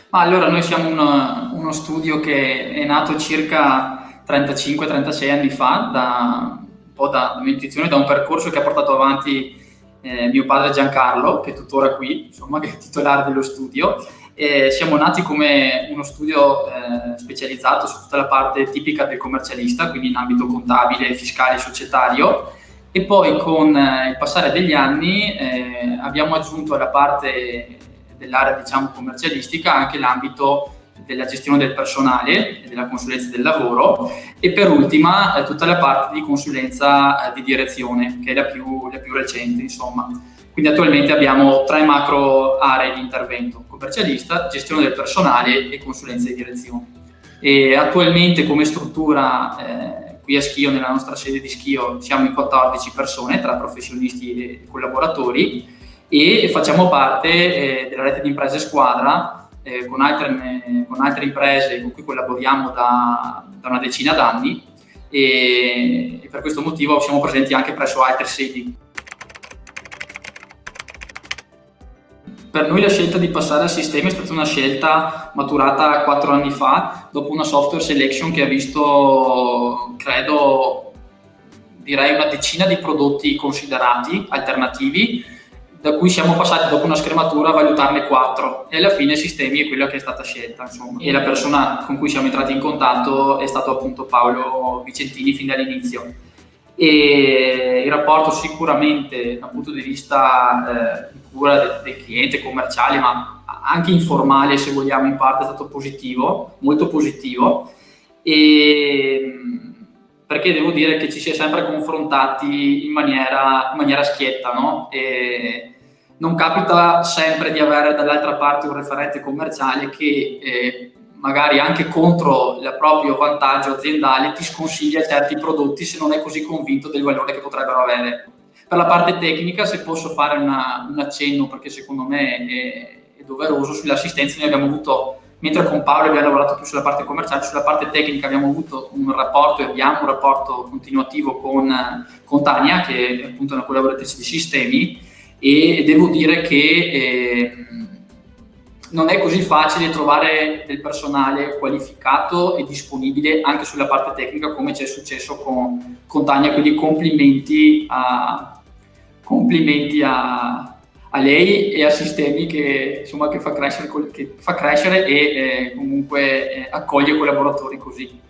Ma allora noi siamo uno studio che è nato circa 35-36 anni fa, un po' da mia intuizione, da un percorso che ha portato avanti mio padre Giancarlo, che è tuttora qui, insomma, che è titolare dello studio. Siamo nati come uno studio specializzato su tutta la parte tipica del commercialista, quindi in ambito contabile, fiscale e societario, e poi con il passare degli anni abbiamo aggiunto alla parte dell'area, diciamo, commercialistica anche l'ambito della gestione del personale e della consulenza del lavoro, e per ultima tutta la parte di consulenza di direzione, che è la più recente, insomma. Quindi attualmente abbiamo 3 macro aree di intervento: commercialista, gestione del personale e consulenza di direzione. E attualmente come struttura qui a Schio, nella nostra sede di Schio, siamo in 14 persone tra professionisti e collaboratori, e facciamo parte della rete di imprese squadra con altre imprese con cui collaboriamo da una decina d'anni, e per questo motivo siamo presenti anche presso altre sedi. Per noi la scelta di passare al sistema è stata una scelta maturata 4 anni fa, dopo una software selection che ha visto, credo, direi una decina di prodotti considerati alternativi, da cui siamo passati dopo una scrematura a valutarne 4, e alla fine Sistemi è quella che è stata scelta, insomma. E la persona con cui siamo entrati in contatto è stato appunto Paolo Vicentini fin dall'inizio. E il rapporto sicuramente dal punto di vista di cura del cliente commerciale, ma anche informale, se vogliamo, in parte è stato positivo, molto positivo, perché devo dire che ci si è sempre confrontati in maniera schietta, no? E non capita sempre di avere dall'altra parte un referente commerciale che magari anche contro il proprio vantaggio aziendale ti sconsiglia certi prodotti se non è così convinto del valore che potrebbero avere. Per la parte tecnica, se posso fare un accenno, perché secondo me è doveroso, sull'assistenza noi abbiamo avuto, mentre con Paolo abbiamo lavorato più sulla parte commerciale, sulla parte tecnica abbiamo avuto un rapporto, e abbiamo un rapporto continuativo con Tania, che è appunto una collaboratrice di Sistemi, e devo dire che non è così facile trovare del personale qualificato e disponibile anche sulla parte tecnica, come ci è successo con Tania, quindi complimenti a lei e a Sistemi che, insomma, che fa crescere e comunque accoglie collaboratori così.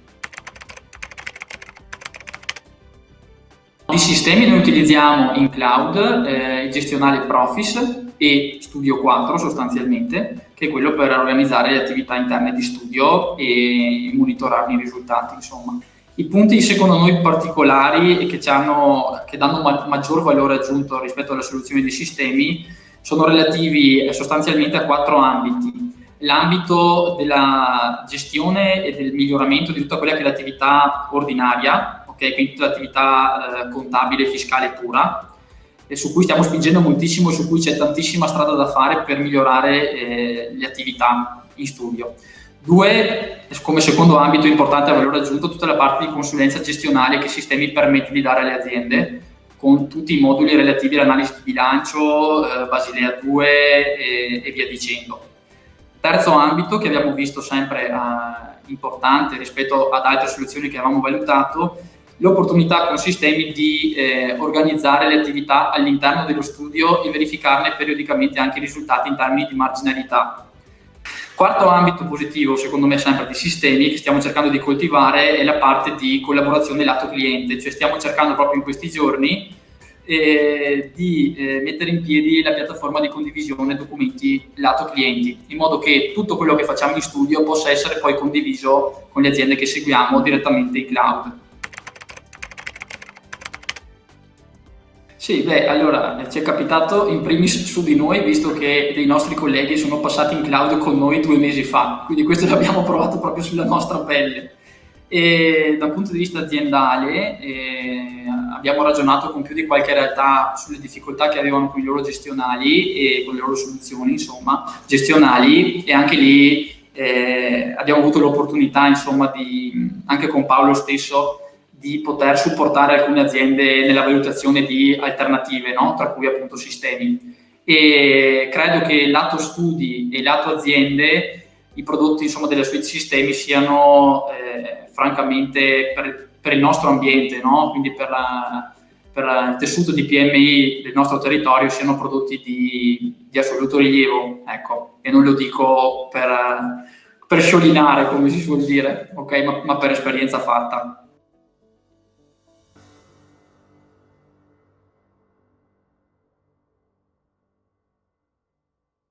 Di Sistemi noi utilizziamo in cloud il gestionale Profis e Studio 4 sostanzialmente, che è quello per organizzare le attività interne di studio e monitorarne i risultati, insomma. I punti secondo noi particolari e che danno maggior valore aggiunto rispetto alle soluzioni di Sistemi sono relativi sostanzialmente a 4 ambiti. L'ambito della gestione e del miglioramento di tutta quella che è l'attività ordinaria, okay? Quindi tutta l'attività contabile e fiscale pura, e su cui stiamo spingendo moltissimo e su cui c'è tantissima strada da fare per migliorare le attività in studio. 2, come secondo ambito importante a valore aggiunto, tutta la parte di consulenza gestionale che Sistemi permette di dare alle aziende, con tutti i moduli relativi all'analisi di bilancio, Basilea 2 e via dicendo. Terzo ambito che abbiamo visto sempre importante rispetto ad altre soluzioni che avevamo valutato, l'opportunità con Sistemi di organizzare le attività all'interno dello studio e verificarne periodicamente anche i risultati in termini di marginalità. Quarto ambito positivo, secondo me sempre di Sistemi, che stiamo cercando di coltivare, è la parte di collaborazione lato cliente, cioè stiamo cercando proprio in questi giorni di mettere in piedi la piattaforma di condivisione documenti lato clienti, in modo che tutto quello che facciamo in studio possa essere poi condiviso con le aziende che seguiamo direttamente in cloud. Sì, allora ci è capitato in primis su di noi, visto che dei nostri colleghi sono passati in cloud con noi 2 mesi fa, quindi questo l'abbiamo provato proprio sulla nostra pelle. E dal punto di vista aziendale abbiamo ragionato con più di qualche realtà sulle difficoltà che avevano con i loro gestionali e con le loro soluzioni, insomma, gestionali, e anche lì abbiamo avuto l'opportunità, insomma, anche con Paolo stesso, di poter supportare alcune aziende nella valutazione di alternative, no? Tra cui appunto sistemi. E credo che lato studi e lato aziende i prodotti insomma della Switch Sistemi siano francamente per il nostro ambiente, no? Quindi per il tessuto di PMI del nostro territorio siano prodotti di assoluto rilievo, ecco, e non lo dico per sciorinare, come si suol dire, ok, ma per esperienza fatta.